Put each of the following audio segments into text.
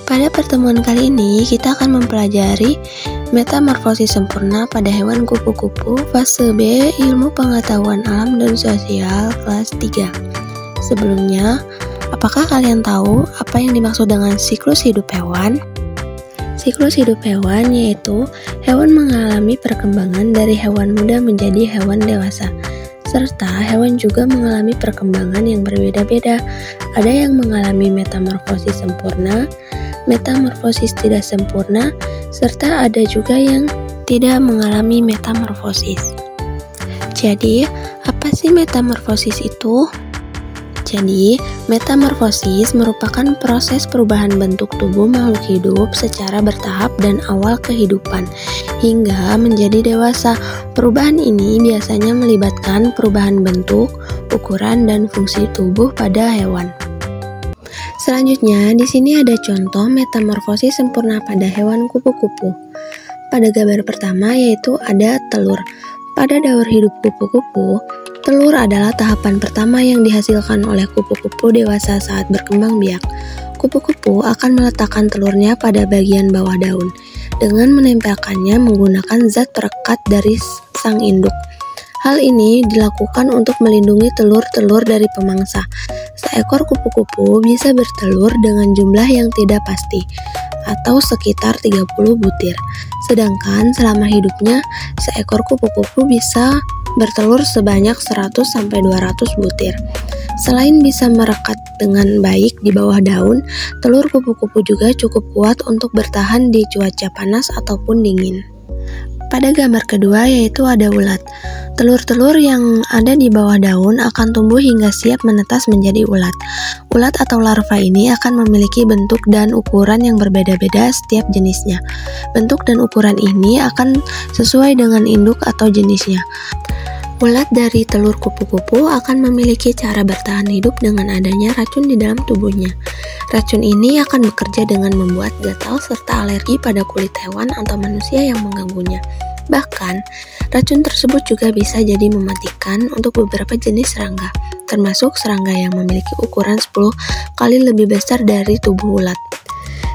Pada pertemuan kali ini, kita akan mempelajari metamorfosis sempurna pada hewan kupu-kupu fase B Ilmu Pengetahuan Alam dan Sosial kelas 3. Sebelumnya, apakah kalian tahu apa yang dimaksud dengan siklus hidup hewan? Siklus hidup hewan yaitu hewan mengalami perkembangan dari hewan muda menjadi hewan dewasa, serta hewan juga mengalami perkembangan yang berbeda-beda. Ada yang mengalami metamorfosis sempurna, metamorfosis tidak sempurna, serta ada juga yang tidak mengalami metamorfosis. Jadi, apa sih metamorfosis itu? Jadi, metamorfosis merupakan proses perubahan bentuk tubuh makhluk hidup secara bertahap dan awal kehidupan hingga menjadi dewasa. Perubahan ini biasanya melibatkan perubahan bentuk, ukuran, dan fungsi tubuh pada hewan. Selanjutnya, di sini ada contoh metamorfosis sempurna pada hewan kupu-kupu. Pada gambar pertama yaitu ada telur. Pada daur hidup kupu-kupu, telur adalah tahapan pertama yang dihasilkan oleh kupu-kupu dewasa saat berkembang biak. Kupu-kupu akan meletakkan telurnya pada bagian bawah daun dengan menempelkannya menggunakan zat perekat dari sang induk. Hal ini dilakukan untuk melindungi telur-telur dari pemangsa. Seekor kupu-kupu bisa bertelur dengan jumlah yang tidak pasti, atau sekitar 30 butir. Sedangkan selama hidupnya, seekor kupu-kupu bisa bertelur sebanyak 100-200 butir. Selain bisa merekat dengan baik di bawah daun, telur kupu-kupu juga cukup kuat untuk bertahan di cuaca panas ataupun dingin. Pada gambar kedua yaitu ada ulat. Telur-telur yang ada di bawah daun akan tumbuh hingga siap menetas menjadi ulat. Ulat atau larva ini akan memiliki bentuk dan ukuran yang berbeda-beda setiap jenisnya. Bentuk dan ukuran ini akan sesuai dengan induk atau jenisnya. Ulat dari telur kupu-kupu akan memiliki cara bertahan hidup dengan adanya racun di dalam tubuhnya. Racun ini akan bekerja dengan membuat gatal serta alergi pada kulit hewan atau manusia yang mengganggunya. Bahkan, racun tersebut juga bisa jadi mematikan untuk beberapa jenis serangga, termasuk serangga yang memiliki ukuran 10 kali lebih besar dari tubuh ulat.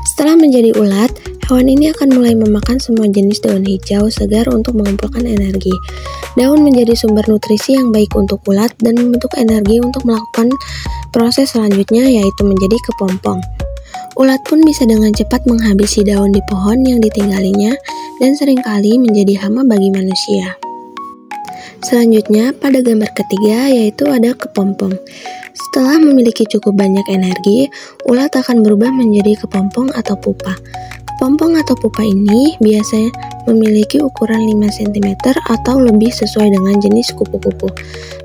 Setelah menjadi ulat, hewan ini akan mulai memakan semua jenis daun hijau segar untuk mengumpulkan energi. Daun menjadi sumber nutrisi yang baik untuk ulat dan membentuk energi untuk melakukan proses selanjutnya yaitu menjadi kepompong. Ulat pun bisa dengan cepat menghabisi daun di pohon yang ditinggalinya dan seringkali menjadi hama bagi manusia. Selanjutnya, pada gambar ketiga yaitu ada kepompong. Setelah memiliki cukup banyak energi, ulat akan berubah menjadi kepompong atau pupa. Kepompong atau pupa ini biasanya memiliki ukuran 5 cm atau lebih sesuai dengan jenis kupu-kupu.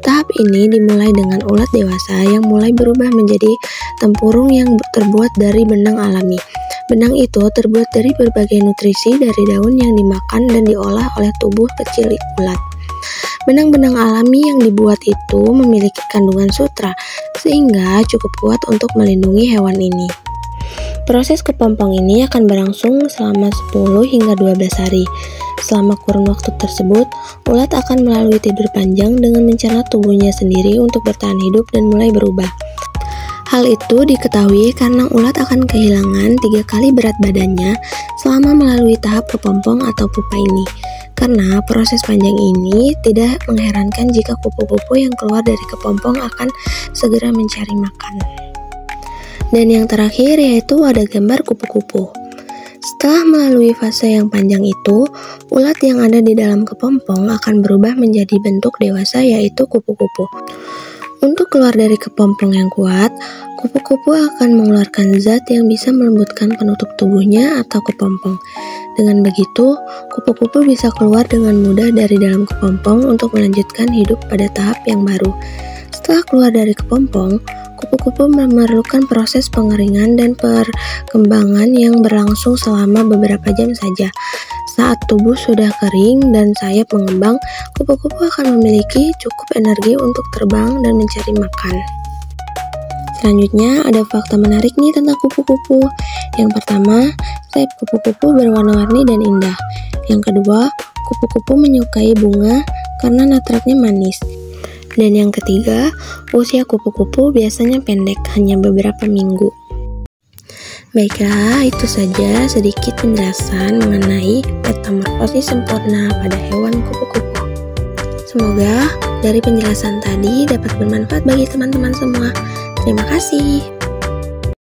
Tahap ini dimulai dengan ulat dewasa yang mulai berubah menjadi tempurung yang terbuat dari benang alami. Benang itu terbuat dari berbagai nutrisi dari daun yang dimakan dan diolah oleh tubuh kecil ulat. Benang-benang alami yang dibuat itu memiliki kandungan sutra, sehingga cukup kuat untuk melindungi hewan ini. Proses kepompong ini akan berlangsung selama 10 hingga 12 hari. Selama kurun waktu tersebut, ulat akan melalui tidur panjang dengan mencerna tubuhnya sendiri untuk bertahan hidup dan mulai berubah. Hal itu diketahui karena ulat akan kehilangan 3 kali berat badannya selama melalui tahap kepompong atau pupa ini. Karena proses panjang ini tidak mengherankan jika kupu-kupu yang keluar dari kepompong akan segera mencari makan. Dan yang terakhir yaitu ada gambar kupu-kupu. Setelah melalui fase yang panjang itu, ulat yang ada di dalam kepompong akan berubah menjadi bentuk dewasa yaitu kupu-kupu. Untuk keluar dari kepompong yang kuat, kupu-kupu akan mengeluarkan zat yang bisa melembutkan penutup tubuhnya atau kepompong. Dengan begitu, kupu-kupu bisa keluar dengan mudah dari dalam kepompong untuk melanjutkan hidup pada tahap yang baru. Setelah keluar dari kepompong, kupu-kupu memerlukan proses pengeringan dan perkembangan yang berlangsung selama beberapa jam saja. Saat tubuh sudah kering dan sayap mengembang, kupu-kupu akan memiliki cukup energi untuk terbang dan mencari makan. Selanjutnya ada fakta menarik nih tentang kupu-kupu. Yang pertama, sayap kupu-kupu berwarna-warni dan indah. Yang kedua, kupu-kupu menyukai bunga karena natratnya manis. Dan yang ketiga, usia kupu-kupu biasanya pendek, hanya beberapa minggu. Baiklah, itu saja sedikit penjelasan mengenai metamorfosis sempurna pada hewan kupu-kupu. Semoga dari penjelasan tadi dapat bermanfaat bagi teman-teman semua. Terima kasih.